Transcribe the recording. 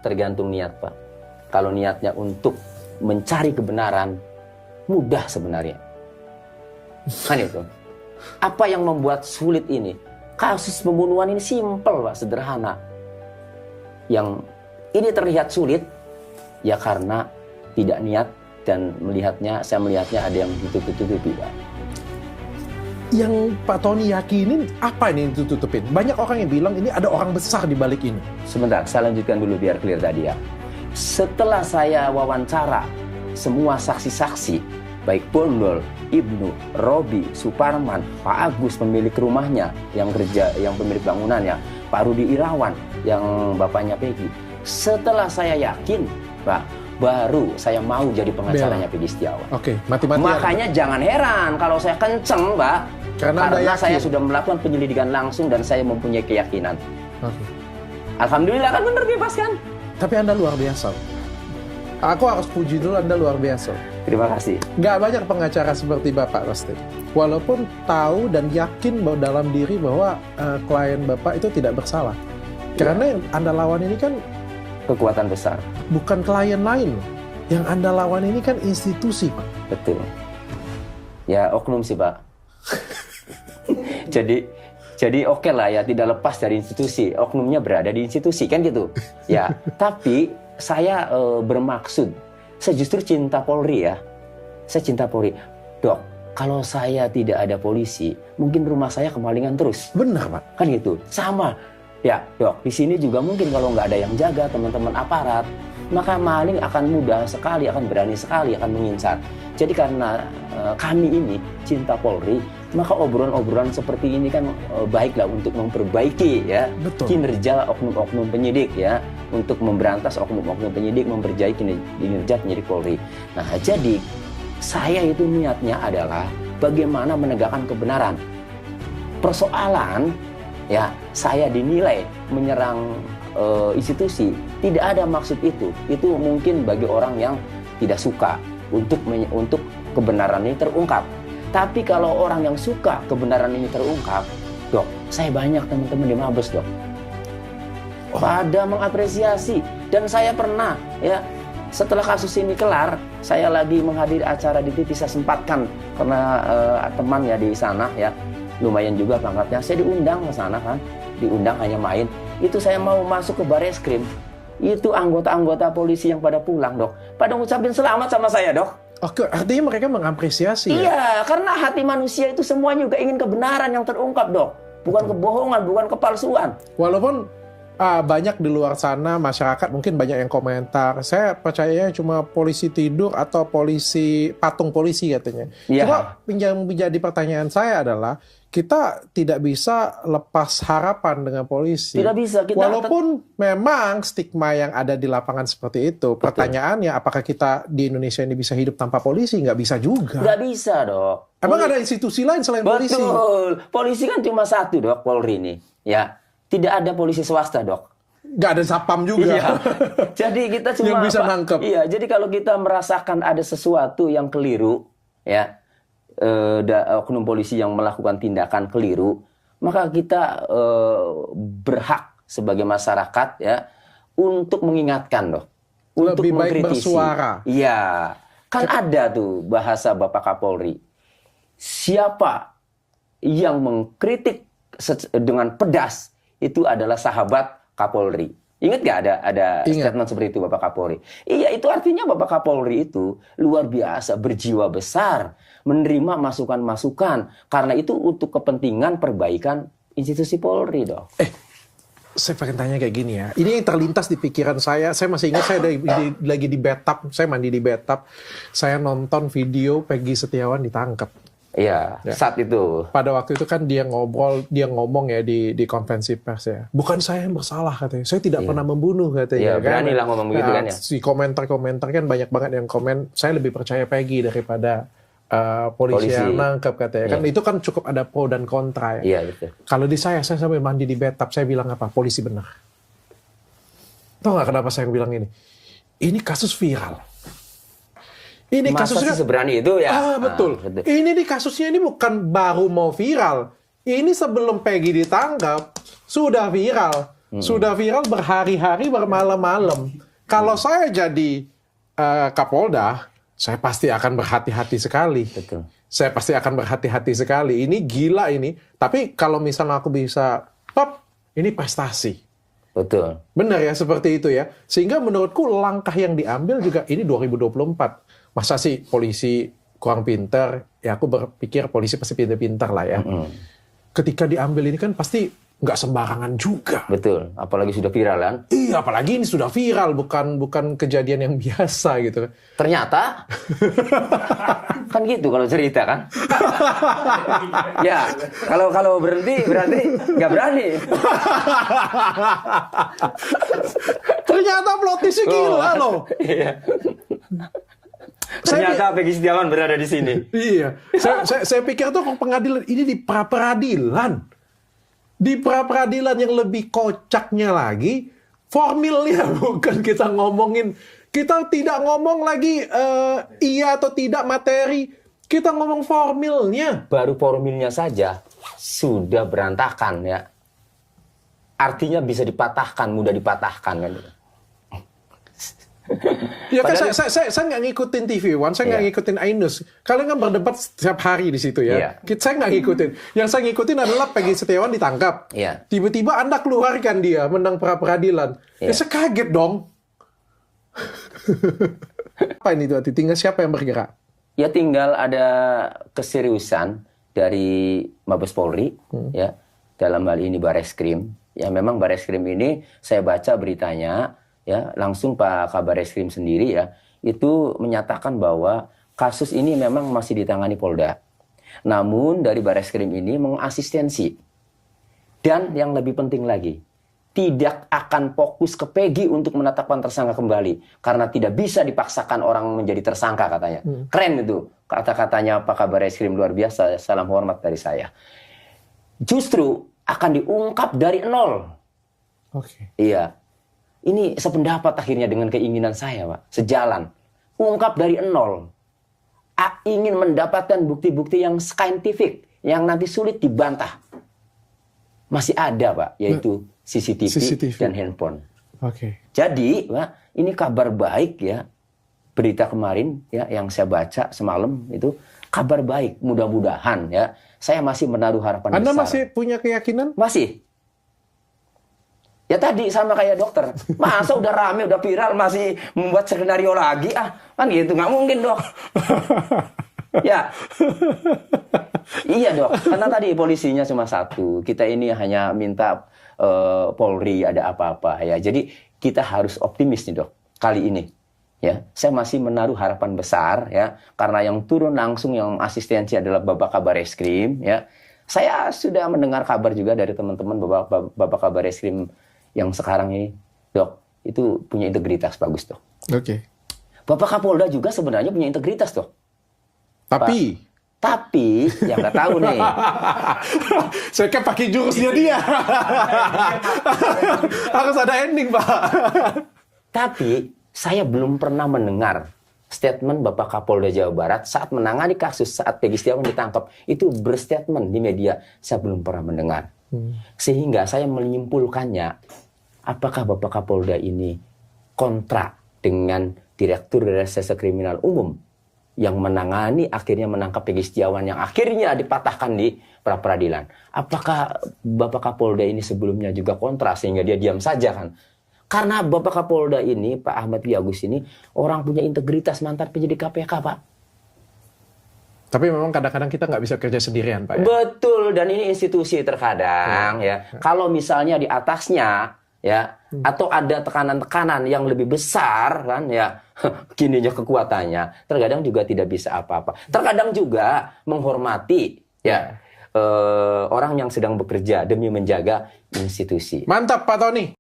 tergantung niat, Pak. Kalau niatnya untuk mencari kebenaran, mudah sebenarnya. Kan itu. Apa yang membuat sulit ini? Kasus pembunuhan ini simpel, Pak, sederhana. Yang ini terlihat sulit, ya karena tidak niat dan saya melihatnya ada yang ditutup-tutupi, Pak. Yang Pak Tony yakinin apa ini yang ditutupin? Banyak orang yang bilang ini ada orang besar di balik ini. Sebentar, saya lanjutkan dulu biar clear tadi ya. Setelah saya wawancara semua saksi-saksi, baik Bondol, Ibnu, Robi, Suparman, Pak Agus pemilik rumahnya yang pemilik bangunannya, Pak Rudi Irawan yang bapaknya Peggy. Setelah saya yakin, Pak, baru saya mau jadi pengacaranya Peggy Setiawan. Oke, mati-matian. Makanya jangan heran kalau saya kenceng, Mbak. Karena saya sudah melakukan penyelidikan langsung dan saya mempunyai keyakinan. Oke. Alhamdulillah kan benar bebaskan. Tapi Anda luar biasa. Aku harus puji dulu, Anda luar biasa. Terima kasih. Nggak banyak pengacara seperti Bapak pasti. Walaupun tahu dan yakin bahwa dalam diri bahwa klien Bapak itu tidak bersalah. Karena yang Anda lawan ini kan kekuatan besar. Bukan klien lain loh. Yang Anda lawan ini kan institusi, Pak. Betul. Ya oknum sih, Pak. Jadi oke lah ya, tidak lepas dari institusi. Oknumnya berada di institusi kan gitu. Ya, tapi saya bermaksud, saya justru cinta Polri ya. Saya cinta Polri. Dok, kalau saya tidak ada polisi, mungkin rumah saya kemalingan terus. Benar, Pak. Kan gitu. Sama. Ya, Dok, di sini juga mungkin kalau nggak ada yang jaga teman-teman aparat, maka maling akan mudah sekali, akan berani sekali, akan mengincar. Jadi karena kami ini cinta Polri, maka obrolan-obrolan seperti ini kan baiklah untuk memperbaiki ya. Betul. Kinerja oknum-oknum penyidik ya, untuk memberantas oknum-oknum penyidik, memperbaiki kinerja penyidik Polri. Nah, jadi saya itu niatnya adalah bagaimana menegakkan kebenaran. Persoalan ya, saya dinilai menyerang institusi, tidak ada maksud itu. Itu mungkin bagi orang yang tidak suka untuk kebenaran ini terungkap. Tapi kalau orang yang suka kebenaran ini terungkap, Dok, saya banyak teman-teman di Mabes, Dok, pada mengapresiasi. Dan saya pernah ya, setelah kasus ini kelar, saya lagi menghadiri acara di TV, saya sempatkan karena teman ya di sana ya, lumayan juga pangkatnya, saya diundang ke sana kan, diundang hanya main. Itu saya mau masuk ke Bareskrim, itu anggota-anggota polisi yang pada pulang, Dok, pada ngucapin selamat sama saya, Dok. Oke, artinya mereka mengapresiasi ya? Iya, karena hati manusia itu semuanya juga ingin kebenaran yang terungkap, Dok. Bukan kebohongan, bukan kepalsuan. Walaupun banyak di luar sana masyarakat mungkin banyak yang komentar, saya percayanya cuma polisi tidur atau patung polisi katanya. Ya. Cuma yang menjadi pertanyaan saya adalah kita tidak bisa lepas harapan dengan polisi. Tidak bisa. Walaupun memang stigma yang ada di lapangan seperti itu. Betul. Pertanyaannya apakah kita di Indonesia ini bisa hidup tanpa polisi? Nggak bisa juga. Nggak bisa, Dok. Emang ada institusi lain selain polisi? Betul. Polisi kan cuma satu, Dok, Polri ini. Ya. Tidak ada polisi swasta, Dok. Nggak ada Sapam juga. Iya. Jadi kita cuma yang bisa nangkep. Iya, jadi kalau kita merasakan ada sesuatu yang keliru, ya, oknum polisi yang melakukan tindakan keliru, maka kita berhak sebagai masyarakat ya untuk mengingatkan, Dok. Untuk lebih baik mengkritisi. bersuara. Iya. Kan ada tuh bahasa Bapak Kapolri. Siapa yang mengkritik dengan pedas, itu adalah sahabat Kapolri. Ingat gak ada statement seperti itu Bapak Kapolri? Iya, itu artinya Bapak Kapolri itu luar biasa, berjiwa besar, menerima masukan-masukan. Karena itu untuk kepentingan perbaikan institusi Polri, Dok. Saya pengen tanya kayak gini ya. Ini yang terlintas di pikiran saya. Saya masih ingat saya lagi di bathtub. Saya mandi di bathtub. Saya nonton video Peggy Setiawan ditangkap. Iya, ya. Saat itu. Pada waktu itu kan dia ngomong ya di konferensi pers ya. Bukan saya yang bersalah katanya. Saya tidak pernah membunuh katanya. Iya, berani lah ngomong begitu kan ya. Si komentar-komentar kan banyak banget yang komen, saya lebih percaya Peggy daripada polisi yang nangkep katanya. Kan itu kan cukup ada pro dan kontra ya. Iya, betul. Kalau di saya sampai mandi di bathtub, saya bilang apa? Polisi benar. Tahu nggak kenapa saya bilang ini? Ini kasus viral. Ini masa kasusnya seberani itu ya. Betul. Ini kasusnya ini bukan baru mau viral. Ini sebelum Peggy ditangkap sudah viral. Sudah viral berhari-hari, bermalam-malam. Kalau saya jadi Kapolda, saya pasti akan berhati-hati sekali. Betul. Saya pasti akan berhati-hati sekali. Ini gila ini. Tapi kalau misalnya aku bisa, ini prestasi. Betul. Benar ya, seperti itu ya. Sehingga menurutku langkah yang diambil juga, ini 2024. Masa sih polisi kurang pinter? Ya aku berpikir polisi pasti pinter-pinter lah ya. Ketika diambil ini kan pasti nggak sembarangan juga. Betul. Apalagi sudah viral kan? Iya, apalagi ini sudah viral, bukan kejadian yang biasa gitu. Ternyata kan gitu kalau cerita kan. Ya, kalau berhenti berarti nggak berani. Ternyata plot twist-nya gila loh. Iya. Ternyata Peggy Setiawan berada di sini. Iya. Saya pikir tuh pengadilan ini di pra-peradilan. Di pra-peradilan yang lebih kocaknya lagi, formilnya bukan kita ngomongin. Kita tidak ngomong lagi iya atau tidak materi. Kita ngomong formilnya. Baru formilnya saja sudah berantakan ya. Artinya bisa dipatahkan, mudah dipatahkan kan. Ya kan saya nggak ngikutin TV One, saya nggak ngikutin Ainus. Kalian kan berdebat setiap hari di situ ya. Saya nggak ngikutin. Yang saya ngikutin adalah Peggy Setiawan ditangkap. Tiba-tiba Anda keluarkan dia menang pra-peradilan. Ya saya kaget dong. Apa ini tuh? Tinggal siapa yang bergerak? Ya tinggal ada keseriusan dari Mabes Polri ya dalam hal ini Bareskrim. Ya memang Bareskrim ini saya baca beritanya. Ya, langsung Pak Kabar Eskrim sendiri ya, itu menyatakan bahwa kasus ini memang masih ditangani Polda. Namun dari Bareskrim ini mengasistensi. Dan yang lebih penting lagi, tidak akan fokus ke Peggy untuk menetapkan tersangka kembali. Karena tidak bisa dipaksakan orang menjadi tersangka katanya. Keren itu, kata-katanya Pak Kabar Eskrim luar biasa, salam hormat dari saya. Justru akan diungkap dari nol. Iya. Ini sependapat akhirnya dengan keinginan saya, Pak. Sejalan. Ungkap dari nol. Ingin mendapatkan bukti-bukti yang saintifik. Yang nanti sulit dibantah. Masih ada, Pak. Yaitu CCTV dan handphone. Jadi, Pak, ini kabar baik ya. Berita kemarin ya yang saya baca semalam itu. Kabar baik. Mudah-mudahan ya. Saya masih menaruh harapan besar. Anda masih punya keyakinan? Masih. Ya tadi sama kayak dokter. Masa udah rame, udah viral, masih membuat skenario lagi? Kan gitu. Nggak mungkin, Dok. Ya. Iya, Dok. Karena tadi polisinya cuma satu. Kita ini hanya minta Polri ada apa-apa. Ya. Jadi kita harus optimis nih, Dok. Kali ini. Ya. Saya masih menaruh harapan besar. Ya. Karena yang turun langsung, yang asistensi adalah Bapak Kabar Eskrim. Ya. Saya sudah mendengar kabar juga dari teman-teman Bapak Kabar Eskrim yang sekarang ini, Dok, itu punya integritas bagus, Dok. Bapak Kapolda juga sebenarnya punya integritas, Dok. Tapi ya nggak tahu nih. Saya kan pakai jurusnya dia. Harus ada ending, Pak. Tapi saya belum pernah mendengar statement Bapak Kapolda Jawa Barat saat menangani kasus saat Peggy Setiawan ditangkap itu berstatement di media. Saya belum pernah mendengar. Sehingga saya menyimpulkannya, apakah Bapak Kapolda ini kontra dengan Direktur Reserse Kriminal Umum yang menangani akhirnya menangkap Peggy Setiawan yang akhirnya dipatahkan di pra-peradilan? Apakah Bapak Kapolda ini sebelumnya juga kontra sehingga dia diam saja kan? Karena Bapak Kapolda ini, Pak Ahmad Wiyagus ini orang punya integritas, mantan penyidik KPK, Pak. Tapi memang kadang-kadang kita nggak bisa kerja sendirian, Pak. Ya? Betul, dan ini institusi terkadang ya. Kalau misalnya di atasnya ya atau ada tekanan-tekanan yang lebih besar kan ya, gininya kekuatannya, terkadang juga tidak bisa apa-apa. Terkadang juga menghormati ya orang yang sedang bekerja demi menjaga institusi. Mantap, Pak Tony.